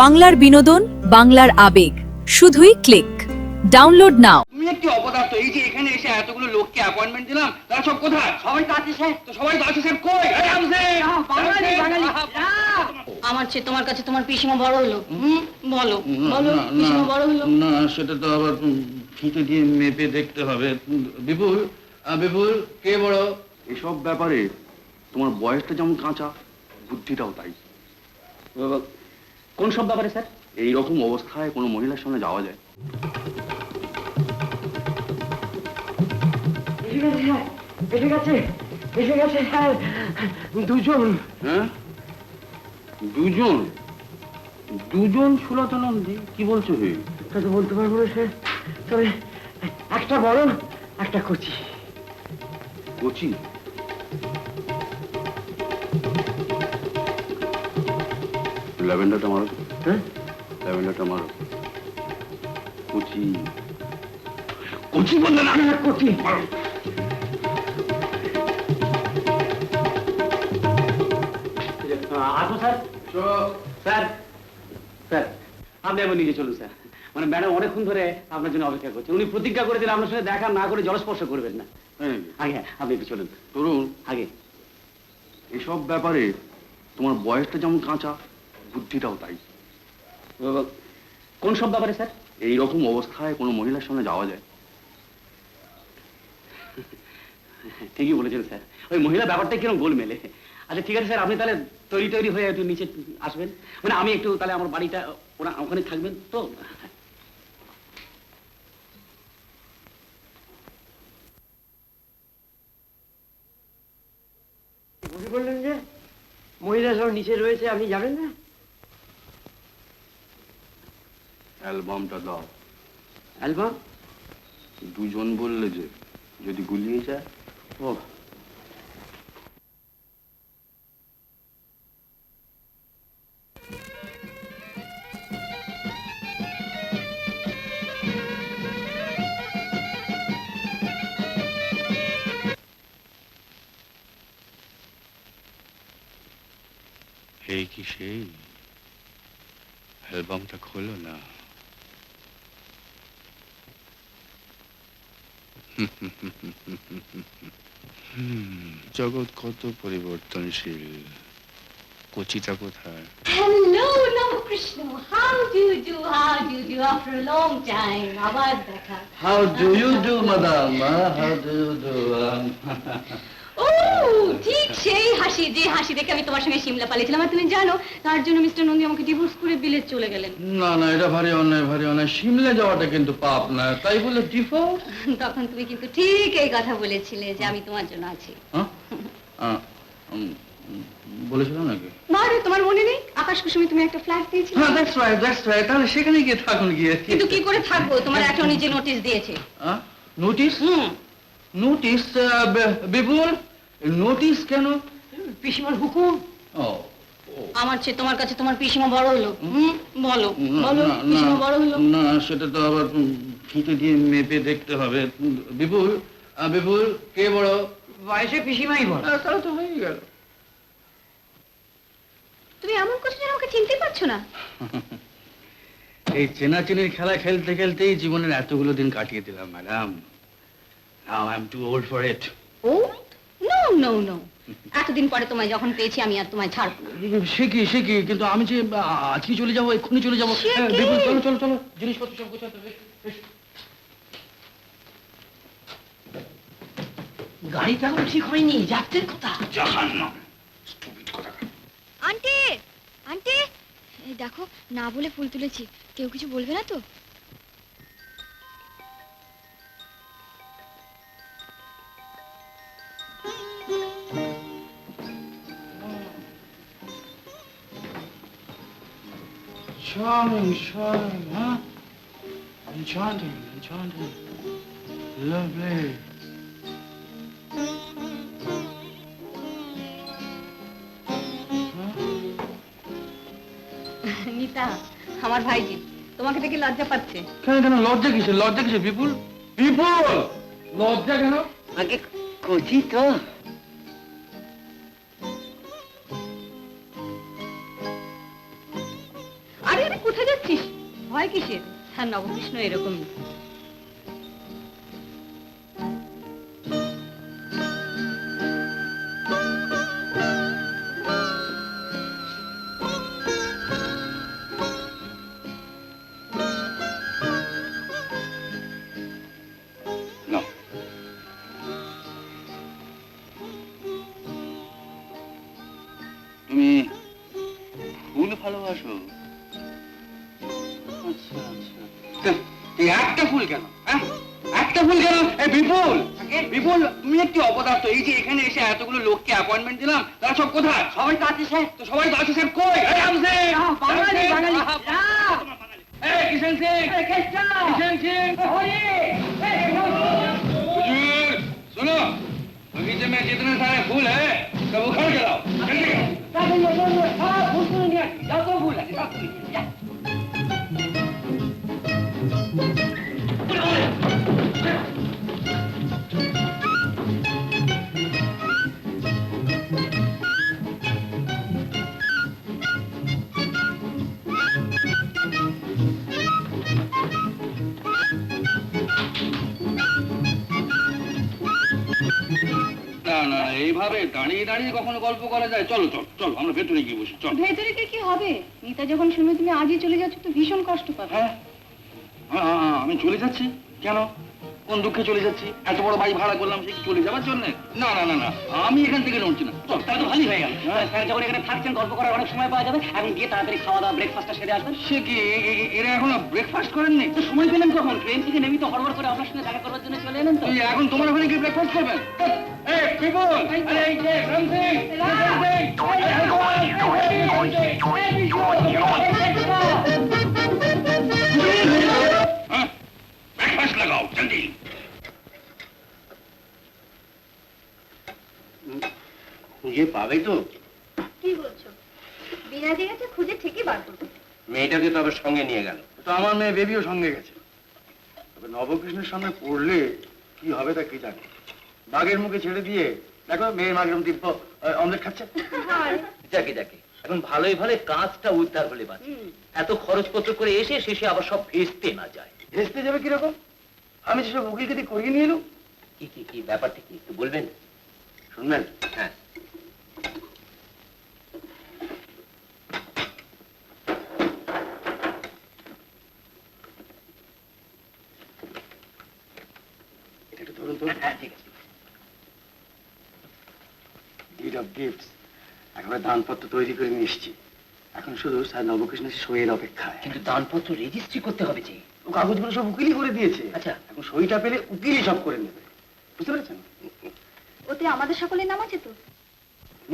বাংলার বিনোদন, বাংলার আবেগ, শুধুই ক্লিক। ডাউনলোড নাও। তুমি একটি অপদার্থ। এই যে এখানে এসে এতগুলো লোককে অ্যাপয়েন্টমেন্ট দিলাম, তারা সব কোথায়? সবাই তো আছে স্যার। তো সবাই তো আছে স্যার, কই? এই আমসে বাঙালি বাঙালি। আমার চেয়ে তোমার কাছে তোমার পিসিমা বড় হলো। বলো বলো, পিসিমা বড় হলো না, সেটা তো আবার ফিতে দিয়ে মেপে দেখতে হবে। বিপুল, বিপুল কে বড়? এসব ব্যাপারে তোমার বয়সটা যেমন কাঁচা, বুদ্ধিটাও তাই। কোন সব ব্যাপারে স্যার? এই রকম অবস্থায় কোনো মহিলার সামনে যাওয়া যায়? এসে গেছে স্যার, দুজন। হ্যাঁ, দুজন? দুজন সুলতানন্দী? কি বলছো হে? তা তো বলতে পারবো না স্যার, তবে একটা বড়, একটা কচি। কোচি? ল্যাভেন্ডারটা মারো। হ্যাঁ, ল্যাভেন্ডারটা মারো। কোচি কোচি বললে না? কচি। মারো। আসো স্যার। স্যার স্যার, আপনি আবার নিজে চলুন স্যার। মানে ম্যাডাম অনেকক্ষণ ধরে আপনার জন্য অপেক্ষা করছে। উনি প্রতিজ্ঞা করেছেন আপনার সঙ্গে দেখা না করে জলস্পর্শ করবেন না। হ্যাঁ, আগে আপনি একটু চলুন তরুণ, আগে। এসব ব্যাপারে তোমার বয়সটা যেমন কাঁচা, বুদ্ধিটাও তাই। কোন সব ব্যাপারে স্যার? এই রকম অবস্থায় কোনো মহিলার সামনে যাওয়া যায়? ঠিকই বলেছেন স্যার, ওই মহিলা ব্যাপারটা কিরকম গোল মেলে। আচ্ছা ঠিক আছে স্যার, আপনি তাহলে তৈরি হয়ে একটু নিচে আসবেন। মানে আমি একটু তাহলে আমার বাড়িটা ওখানে থাকবেন তো। বুঝে বললেন যে মহিলা সব নিচে রয়েছে, আপনি যাবেন না? অ্যালবামটা দাও। অ্যালবাম? দুজন বললে যে, যদি গুলিয়ে যায়। ও, এই কি সেই? অ্যালবামটা খোলো না। জগৎ কত পরিবর্তনশীল। কচিটা কোথায়? Hello, Ramakrishna. How do you do? How do you do? After a long time, আবার দেখা। How do you do, madam? How do you do? ও ঠিক সেই হাসি, যে হাসি দেখে আমি তোমার সঙ্গে সিমলা পালিয়েছিলাম। আর তুমি জানো, তার জন্য মিস্টার নন্দী আমাকে ডিভোর্স করে বিলেত চলে গেলেন। না না, এটা ভারী অন্যায়, ভারী অন্যায়। সিমলে যাওয়াটা কিন্তু পাপ না, তাই বলে ডিফল্ট। তখন তুমি কিন্তু ঠিক এই কথা বলেছিলে যে আমি তোমার জন্য আছি। বলেছিলাম নাকি? মারে, তোমার মনে নেই? আকাশ কুসুমে তুমি একটা ফ্ল্যাট দিয়েছিলে। হ্যাঁ, দ্যাটস রাইট, দ্যাটস রাইট। তাহলে সেখানে গিয়ে থাকুন গিয়ে। কিন্তু কি করে থাকবো? তোমার একটা নিজে নোটিশ দিয়েছে। নোটিশ? নোটিশ? বিপুল, নোটিশ কেন? পিসিমার হুকুম। ও, আমার চেয়ে তোমার কাছে তোমার পিসিমা বড় হলো। বলো বলো, পিসিমা বড় হলো। না, সেটা তো আবার ফিতে দিয়ে মেপে দেখতে হবে। বিপুল, বিপুল কে বড়? বয়সে পিসিমাই বড়। তাহলে তো হয়ে গেল। তুমি এমন করছো যে আমাকে চিনতে পারছো না। এই চেনাচেনির খেলা খেলতে খেলতেই জীবনের এতগুলো দিন কাটিয়ে দিলাম madam. Now I am too old for it. Oh no no no, এতদিন পরে তোমায় যখন পেয়েছি আমি আর তোমায় ছাড়বো না। সে কি, কিন্তু আমি যে আজকে চলে যাবো, এক্ষুনি চলে যাবো। সে কি? বিপুল, চলো চলো চলো, জিনিসপত্র সব গোছাতে হবে। গাড়িটা এখন ঠিক হয়নি, যাত্রীর কথা। জাহান্নাম, স্টুপিড কথা। আন্টি, আন্টি, এই দেখো, না বলে ফুল তুলেছি, কেউ কিছু বলবে না তো? Charming, charming, huh? Enchanting, enchanting. Lovely. নিতা, আমার ভাইজি তোমাকে দেখে লজ্জা পাচ্ছে। কেন কেন, লজ্জা কিসের? লজ্জা কিসের বিপুল? বিপুল, লজ্জা কেন? আগে কচি তো। আরে আরে কোথায় যাচ্ছিস? ভয় কিসের? স্যার নবকৃষ্ণ এরকমই। নাও। তুমি ফুল ভালোবাসো? আচ্ছা আচ্ছা। এই একটা ফুল কেন? হ্যাঁ, একটা ফুল কেন? এই বিপুল, বিপুল তুমি একটি অপদার্থ। এই যে এখানে এসে এতগুলো লোককে অ্যাপয়েন্টমেন্ট দিলাম, তারা সব কোথায়? সবাই তো আছে স্যার। তো সবাই তো আছে স্যার, কই? এই আমসে বাঙালি বাঙালি। এই কিষান সিং, কিষান সিং, हुजूर सुनो, बगीचे में जितने सारे फूल हैं सब उखाड़ के लाओ। जल्दी না না এইভাবে দাঁড়িয়ে দাঁড়িয়ে কখনো গল্প করা যায়? চলো চলো চলো, আমরা ভেতরে গিয়ে বসি, চলো। ভেতরে গিয়ে কি হবে? মিতা যখন শুনবে তুমি আজই চলে যাচ্ছ তো ভীষণ কষ্ট পাবে। হ্যাঁ, আমি চলে যাচ্ছি কেন? কোন দুঃখে চলে যাচ্ছি? এত বড় বাড়ি ভাড়া করলাম, সে কি চলে যাওয়ার জন্য? না না না না, আমি এখান থেকে নড়ছি না। চল। তাহলে তো ভালোই হয়ে গেল। স্যার যখন এখানে থাকছেন গল্প করার অনেক সময় পাওয়া যাবে, এখন গিয়ে তাড়াতাড়ি খাওয়া দাওয়া ব্রেকফাস্টটা সেরে আসবেন। সে কি এরা এখনো ব্রেকফাস্ট করেননি? তো সময় পেলেন কখন? ট্রেন থেকে নেমে তো হড়বড় করে আপনার সঙ্গে দেখা করবার জন্য চলে এলেন তো। তুই এখন তোমার ওখানে কি ব্রেকফাস্ট করবেন? এই বিপুল, আরে এই যে রাম সিং, ব্রেকফাস্ট লাগাও জলদি। খুঁজে পাবে তো? কি বলছো? বিনা দিয়েছে খুঁজে ঠিকই বার করবে। মেয়েটাকে তবে সঙ্গে নিয়ে গেল। তো আমার মেয়ে বেবিও সঙ্গে গেছে। তবে নবকৃষ্ণের সামনে পড়লে কি হবে তা কি জানে। বাঘের মুখে ছেড়ে দিয়ে দেখো মেয়ের মাগরম দিব্য অমলেট খাচ্ছে। যাকে যাকে এখন ভালোই ভালো কাজটা উদ্ধার হলে বাঁচে। এত খরচপত্র করে এসে শেষে আবার সব ভেস্তে না যায়। ভেস্তে যাবে কিরকম? আমি যেসব উকিলকে দিয়ে করিয়ে নিয়ে এলুম। কি কি কি ব্যাপারটা কি একটু বলবেন? শুনবেন? হ্যাঁ, এটা একটু ধরুন তো। হ্যাঁ ঠিক আছে। ডিড অফ গিফটস একেবারে দানপত্র তৈরি করে নিয়ে এসছি। এখন শুধু স্যার নবকৃষ্ণের সইয়ের অপেক্ষায়। কিন্তু দানপত্র রেজিস্ট্রি করতে হবে যে। ও কাগজগুলো সব উকিলই করে দিয়েছে। আচ্ছা। এখন সইটা পেলে উকিলই সব করে নেবে। বুঝতে পেরেছেন? ওতে আমাদের সকলের নাম আছে তো?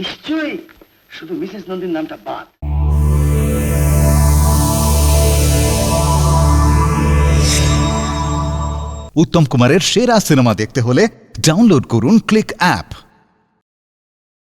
নিশ্চয়ই, শুধু মিসেস নন্দীর নামটা বাদ। উত্তম কুমারের সেরা সিনেমা দেখতে হলে ডাউনলোড করুন ক্লিক অ্যাপ।